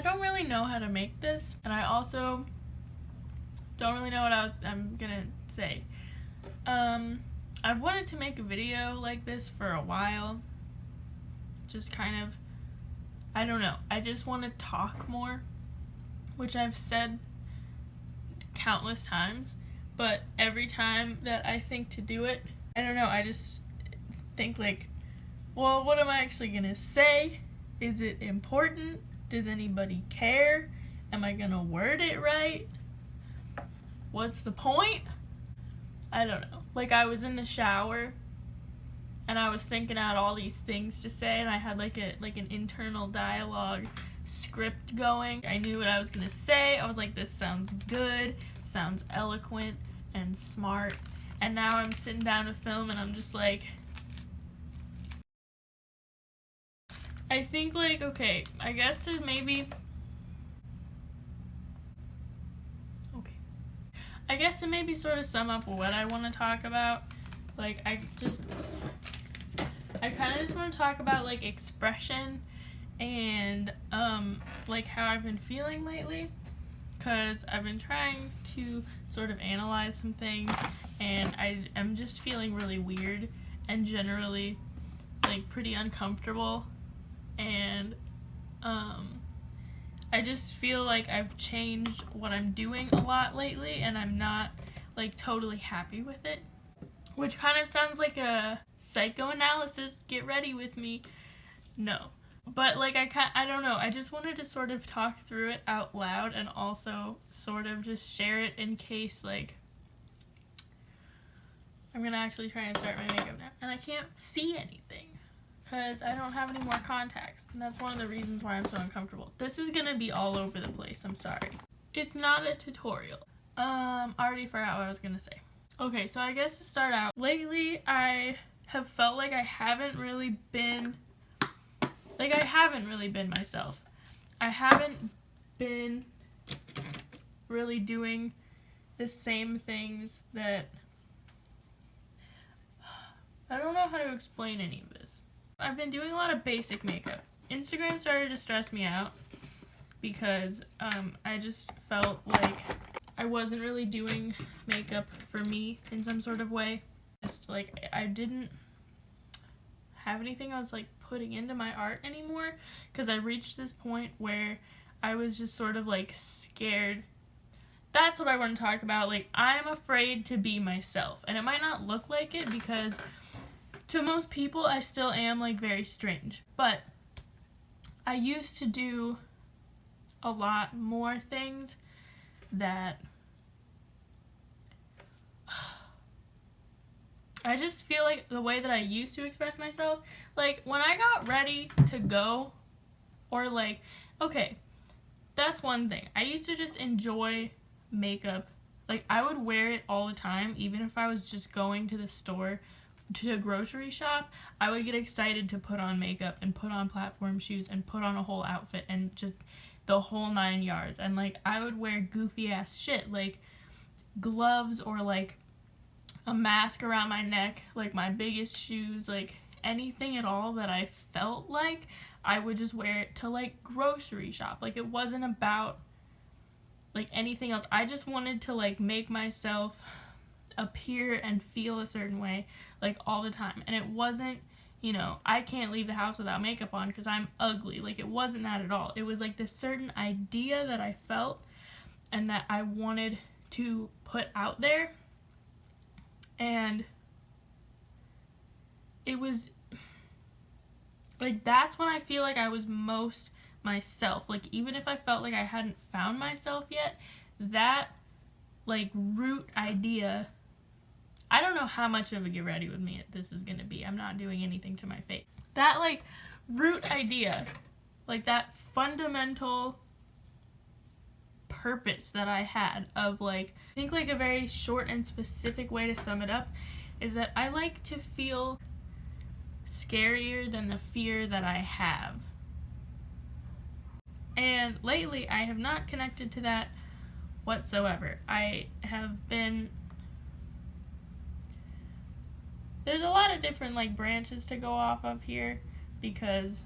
don't really know how to make this, and I also don't really know what I'm gonna say. I've wanted to make a video like this for a while. Just kind of, I don't know. I just want to talk more, which I've said countless times, but every time that I think to do it, I don't know, I just think like, well, what am I actually gonna say? Is it important? Does anybody care? Am I gonna word it right? What's the point? I don't know. Like, I was in the shower and I was thinking out all these things to say, and I had like an internal dialogue script going. I knew what I was gonna say. I was like, this sounds good, sounds eloquent and smart. And now I'm sitting down to film and I'm just like, I think like, okay, I guess to maybe, I guess to maybe sort of sum up what I want to talk about, like, I kind of just want to talk about, like, expression and, like, how I've been feeling lately, because I've been trying to sort of analyze some things, and I'm just feeling really weird and generally, like, pretty uncomfortable, and, I just feel like I've changed what I'm doing a lot lately, and I'm not, like, totally happy with it. Which kind of sounds like a psychoanalysis, get ready with me. No. But, like, I don't know, I just wanted to sort of talk through it out loud and also sort of just share it in case, like, I'm gonna actually try and start my makeup now. And I can't see anything, because I don't have any more contacts, and that's one of the reasons why I'm so uncomfortable. This is gonna be all over the place, I'm sorry. It's not a tutorial. I already forgot what I was gonna say. Okay, so I guess to start out, lately I have felt like I haven't really been myself. I haven't been really doing the same things that, I don't know how to explain any of this. I've been doing a lot of basic makeup. Instagram started to stress me out because I just felt like I wasn't really doing makeup for me in some sort of way. Just like I didn't have anything I was like putting into my art anymore, because I reached this point where I was just sort of like scared. That's what I want to talk about. Like, I'm afraid to be myself, and it might not look like it because to most people, I still am, like, very strange. But I used to do a lot more things that I just feel like the way that I used to express myself, like, when I got ready to go, or, like, okay, that's one thing. I used to just enjoy makeup. Like, I would wear it all the time, even if I was just going to the store to a grocery shop. I would get excited to put on makeup and put on platform shoes and put on a whole outfit and just the whole 9 yards. And like, I would wear goofy ass shit like gloves or like a mask around my neck, like my biggest shoes, like anything at all that I felt like, I would just wear it to like grocery shop. Like, it wasn't about like anything else. I just wanted to like make myself appear and feel a certain way like all the time, and it wasn't, you know, I can't leave the house without makeup on because I'm ugly. Like, it wasn't that at all. It was like this certain idea that I felt and that I wanted to put out there, and it was like, that's when I feel like I was most myself. Like, even if I felt like I hadn't found myself yet, that like root idea, I don't know how much of a get ready with me this is gonna be. I'm not doing anything to my face. That like root idea, like that fundamental purpose that I had of like, I think like a very short and specific way to sum it up is that I like to feel scarier than the fear that I have. And lately I have not connected to that whatsoever. I have been, there's a lot of different like branches to go off of here because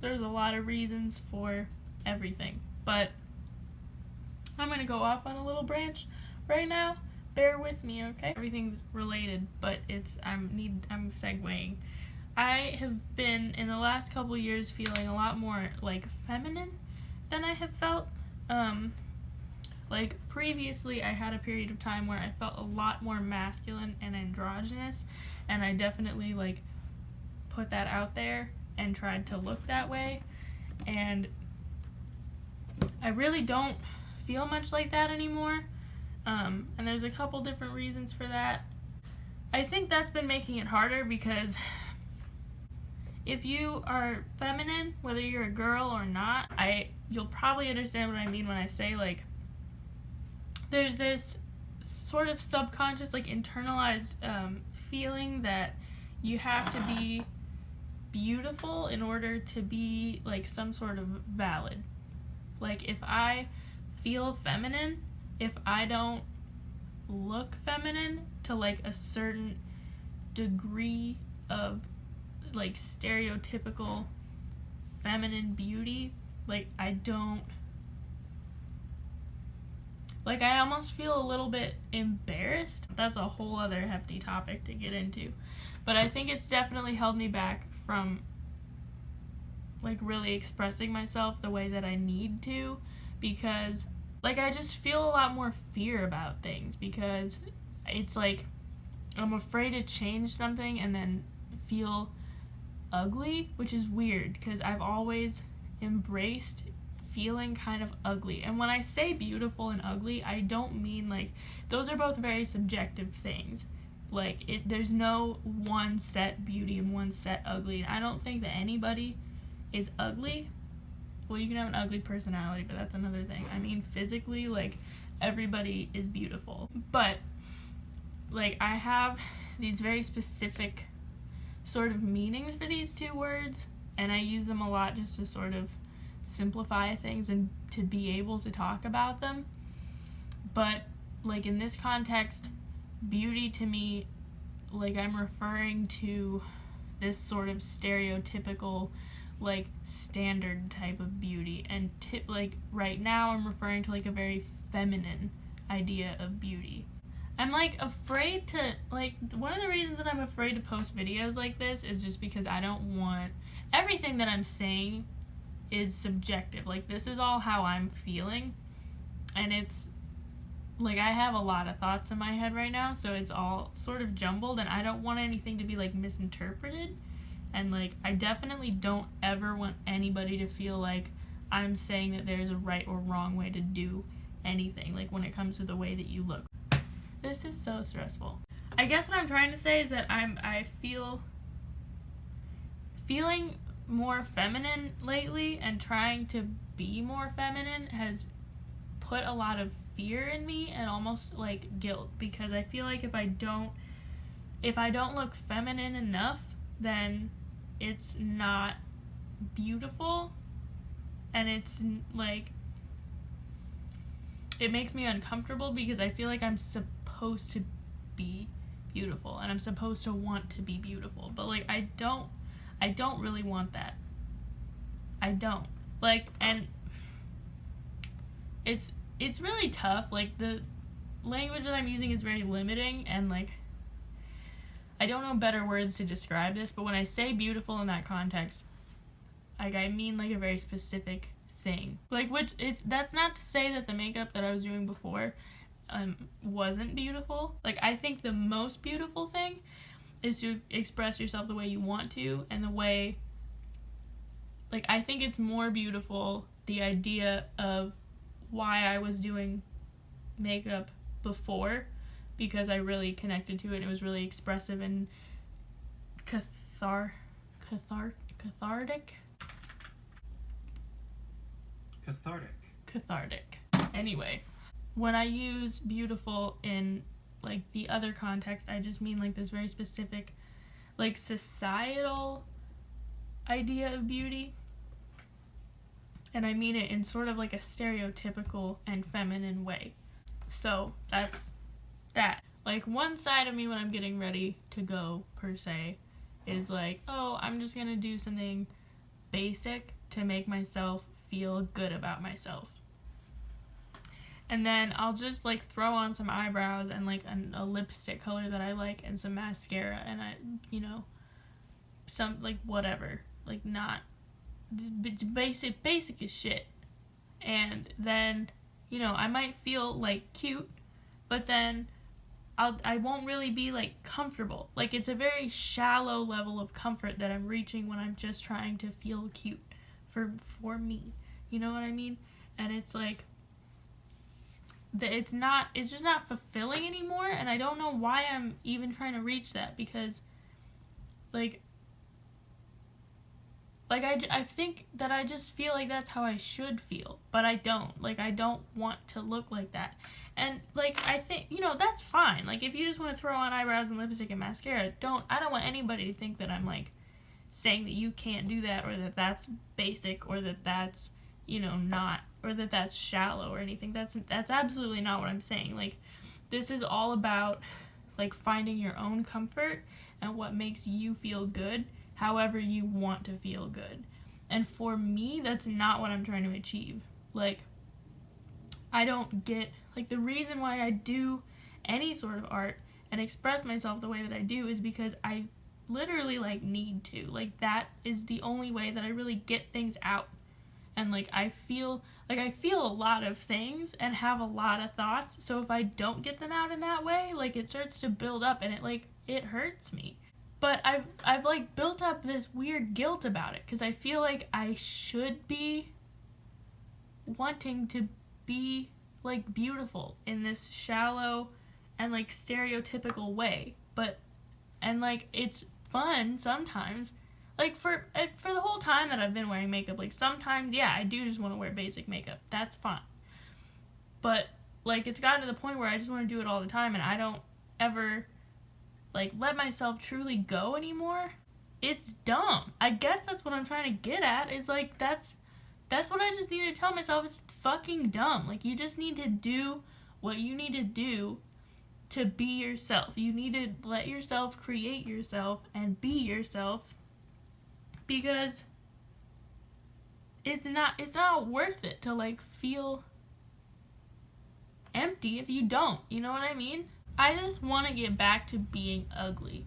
there's a lot of reasons for everything. But I'm gonna go off on a little branch right now. Bear with me, okay? Everything's related, but I'm segueing. I have been in the last couple years feeling a lot more like feminine than I have felt. Like previously I had a period of time where I felt a lot more masculine and androgynous, and I definitely like put that out there and tried to look that way, and I really don't feel much like that anymore. And there's a couple different reasons for that. I think that's been making it harder because if you are feminine, whether you're a girl or not, you'll probably understand what I mean when I say like there's this sort of subconscious, like internalized feeling that you have to be beautiful in order to be like some sort of valid. Like if I feel feminine, if I don't look feminine to like a certain degree of like stereotypical feminine beauty, like I almost feel a little bit embarrassed. That's a whole other hefty topic to get into, but I think it's definitely held me back from like really expressing myself the way that I need to, because like I just feel a lot more fear about things, because it's like I'm afraid to change something and then feel ugly, which is weird because I've always embraced feeling kind of ugly. And when I say beautiful and ugly, I don't mean like, those are both very subjective things. Like there's no one set beauty and one set ugly, and I don't think that anybody is ugly. Well, you can have an ugly personality, but that's another thing. I mean physically, like everybody is beautiful, but like I have these very specific sort of meanings for these two words, and I use them a lot just to sort of simplify things and to be able to talk about them. But like in this context, beauty to me, like I'm referring to this sort of stereotypical like standard type of beauty, and like right now I'm referring to like a very feminine idea of beauty. I'm like afraid to, like, one of the reasons that I'm afraid to post videos like this is just because I don't want, everything that I'm saying is subjective. Like this is all how I'm feeling, and it's like I have a lot of thoughts in my head right now, so it's all sort of jumbled, and I don't want anything to be like misinterpreted. And like I definitely don't ever want anybody to feel like I'm saying that there's a right or wrong way to do anything, like when it comes to the way that you look. This is so stressful. I guess what I'm trying to say is that feeling more feminine lately, and trying to be more feminine has put a lot of fear in me and almost like guilt, because I feel like if I don't look feminine enough, then it's not beautiful, and it's like it makes me uncomfortable because I feel like I'm supposed to be beautiful and I'm supposed to want to be beautiful, but like I don't really want that. I don't. Like, and it's really tough. Like the language that I'm using is very limiting, and like I don't know better words to describe this, but when I say beautiful in that context, like I mean like a very specific thing. Like that's not to say that the makeup that I was doing before wasn't beautiful. Like I think the most beautiful thing is to express yourself the way you want to, and the way, like I think it's more beautiful the idea of why I was doing makeup before, because I really connected to it. It was really expressive and cathartic. Anyway, when I use beautiful in like the other context, I just mean like this very specific like societal idea of beauty, and I mean it in sort of like a stereotypical and feminine way. So that's that. Like one side of me when I'm getting ready to go per se is like, oh, I'm just gonna do something basic to make myself feel good about myself. And then I'll just like throw on some eyebrows and like a lipstick color that I like and some mascara and some like whatever, like not basic as shit. And then, I might feel like cute, but then I won't really be like comfortable. Like it's a very shallow level of comfort that I'm reaching when I'm just trying to feel cute for me. You know what I mean? And it's like it's just not fulfilling anymore, and I don't know why I'm even trying to reach that, because like I think that I just feel like that's how I should feel, but I don't. Like, I don't want to look like that. And, like, I think, that's fine. Like, if you just want to throw on eyebrows and lipstick and mascara, I don't want anybody to think that I'm, like, saying that you can't do that, or that that's basic, or that that's, not, or that that's shallow or anything. That's absolutely not what I'm saying. Like, this is all about, like, finding your own comfort and what makes you feel good, however you want to feel good. And for me, that's not what I'm trying to achieve. Like, I don't get, like, the reason why I do any sort of art and express myself the way that I do is because I literally, like, need to. Like, that is the only way that I really get things out. And, like, I feel a lot of things and have a lot of thoughts, so if I don't get them out in that way, like, it starts to build up and it hurts me. But I've like built up this weird guilt about it, because I feel like I should be wanting to be like beautiful in this shallow and like stereotypical way. And like it's fun sometimes. Like for the whole time that I've been wearing makeup, like sometimes, yeah, I do just want to wear basic makeup. That's fine. But like it's gotten to the point where I just want to do it all the time, and I don't ever like let myself truly go anymore. It's dumb. I guess that's what I'm trying to get at, is like that's what I just need to tell myself. It's fucking dumb. Like, you just need to do what you need to do to be yourself. You need to let yourself create yourself and be yourself, because it's not worth it to like feel empty if you don't. You know what I mean? I just want to get back to being ugly.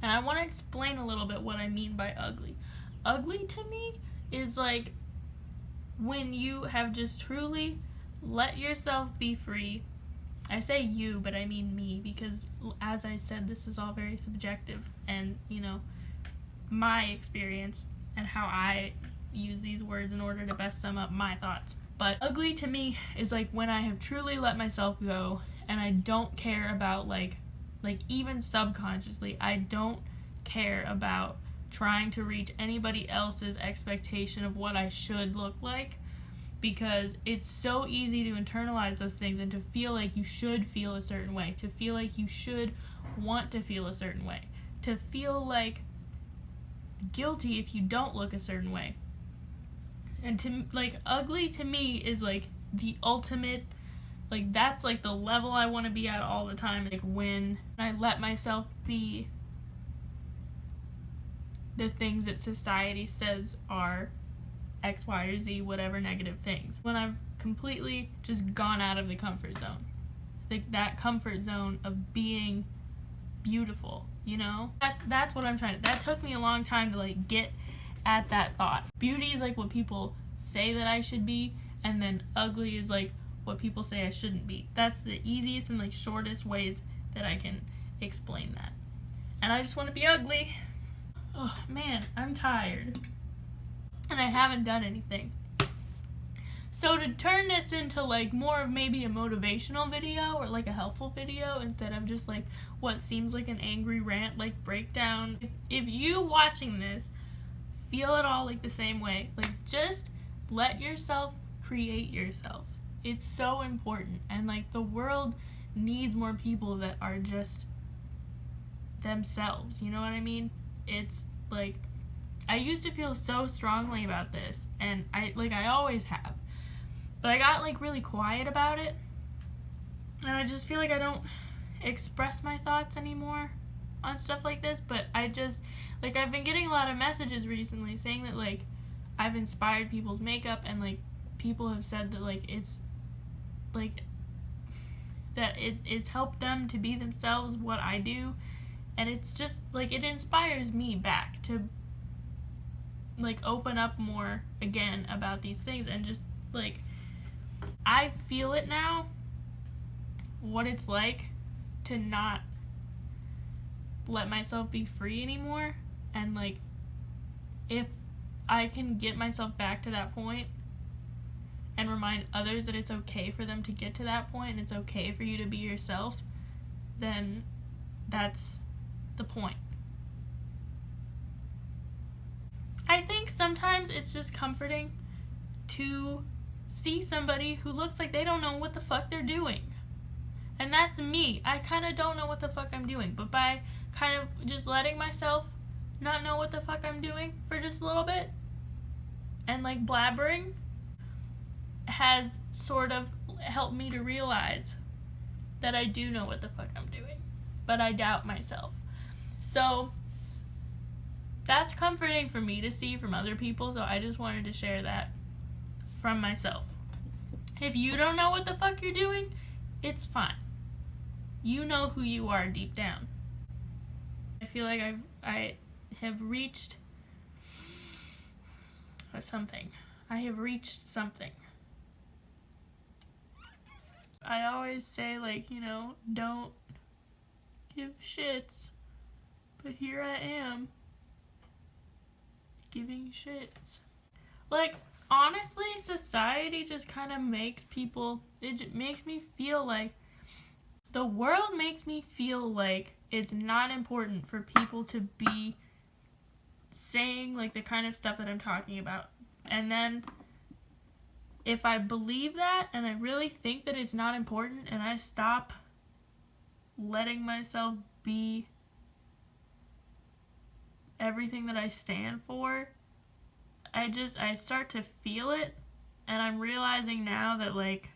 And I want to explain a little bit what I mean by ugly. Ugly to me is like when you have just truly let yourself be free. I say you, but I mean me, because as I said, this is all very subjective, and my experience and how I use these words in order to best sum up my thoughts. But ugly to me is like when I have truly let myself go, and I don't care about like even subconsciously, I don't care about trying to reach anybody else's expectation of what I should look like, because it's so easy to internalize those things and to feel like you should feel a certain way, to feel like you should want to feel a certain way, to feel like guilty if you don't look a certain way. And to like ugly to me is like the ultimate, like that's like the level I want to be at all the time. Like when I let myself be the things that society says are X, Y, or Z, whatever negative things. When I've completely just gone out of the comfort zone. Like that comfort zone of being beautiful, That's what I'm trying to, that took me a long time to like get at that thought. Beauty is like what people say that I should be, and then ugly is like what people say I shouldn't be. That's the easiest and like shortest ways that I can explain that. And I just want to be ugly. Oh man, I'm tired. And I haven't done anything. So to turn this into like more of maybe a motivational video or like a helpful video instead of just like what seems like an angry rant like breakdown, if you watching this feel it all like the same way, like just let yourself create yourself. It's so important, and like the world needs more people that are just themselves, you know what I mean? It's like I used to feel so strongly about this, and I always have, but I got like really quiet about it, and I just feel like I don't express my thoughts anymore on stuff like this. But I just like I've been getting a lot of messages recently saying that like I've inspired people's makeup, and like people have said that like it's like that it's helped them to be themselves, what I do, and it's just like it inspires me back to like open up more again about these things, and just like I feel it now, what it's like to not let myself be free anymore. And like if I can get myself back to that point and remind others that it's okay for them to get to that point and it's okay for you to be yourself, then that's the point. I think sometimes it's just comforting to see somebody who looks like they don't know what the fuck they're doing. And that's me. I kind of don't know what the fuck I'm doing, but by kind of just letting myself not know what the fuck I'm doing for just a little bit and like blabbering has sort of helped me to realize that I do know what the fuck I'm doing, but I doubt myself. So that's comforting for me to see from other people, so I just wanted to share that from myself. If you don't know what the fuck you're doing, it's fine. You know who you are deep down. I feel like I have reached something. I have reached something. I always say, like, you know, don't give shits, but here I am giving shits. Like, honestly, society just kind of makes people, it makes me feel like, the world makes me feel like it's not important for people to be saying, like, the kind of stuff that I'm talking about. And then if I believe that and I really think that it's not important and I stop letting myself be everything that I stand for, I start to feel it, and I'm realizing now that like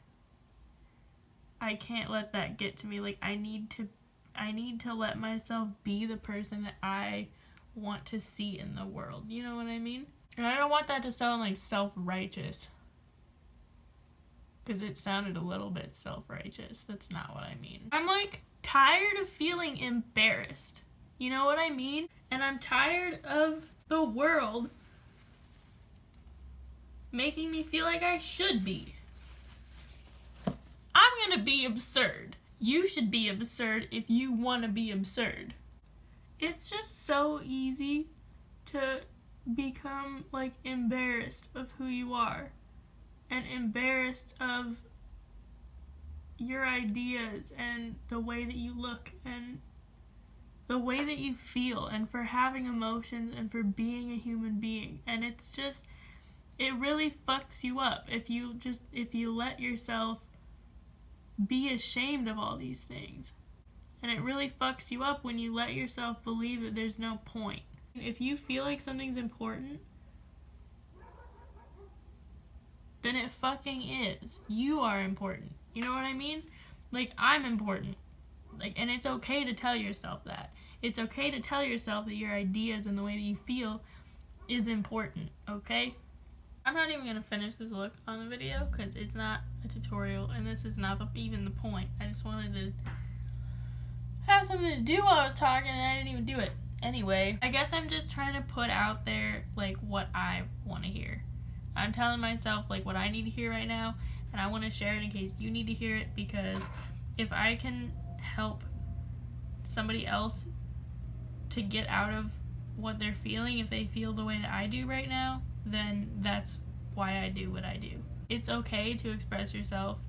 I can't let that get to me. Like I need to let myself be the person that I want to see in the world. You know what I mean? And I don't want that to sound like self-righteous, because it sounded a little bit self-righteous. That's not what I mean. I'm like tired of feeling embarrassed. You know what I mean? And I'm tired of the world making me feel like I should be. I'm gonna be absurd. You should be absurd if you want to be absurd. It's just so easy to become like embarrassed of who you are and embarrassed of your ideas and the way that you look and the way that you feel and for having emotions and for being a human being. And it's just, it really fucks you up if you let yourself be ashamed of all these things. And it really fucks you up when you let yourself believe that there's no point. If you feel like something's important, then it fucking is. You are important. You know what I mean? Like, I'm important. Like, and it's okay to tell yourself that. It's okay to tell yourself that your ideas and the way that you feel is important, okay? I'm not even gonna finish this look on the video because it's not a tutorial and this is not even the point. I just wanted to have something to do while I was talking and I didn't even do it. Anyway, I guess I'm just trying to put out there like what I want to hear. I'm telling myself like what I need to hear right now, and I want to share it in case you need to hear it, because if I can help somebody else to get out of what they're feeling, if they feel the way that I do right now, then that's why I do what I do. It's okay to express yourself.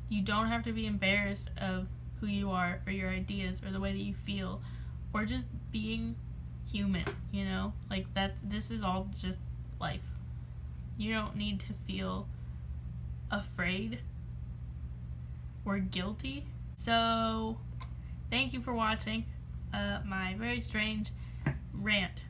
You don't have to be embarrassed of who you are or your ideas or the way that you feel or just being human, you know? Like this is all just life. You don't need to feel afraid or guilty. So, thank you for watching my very strange rant.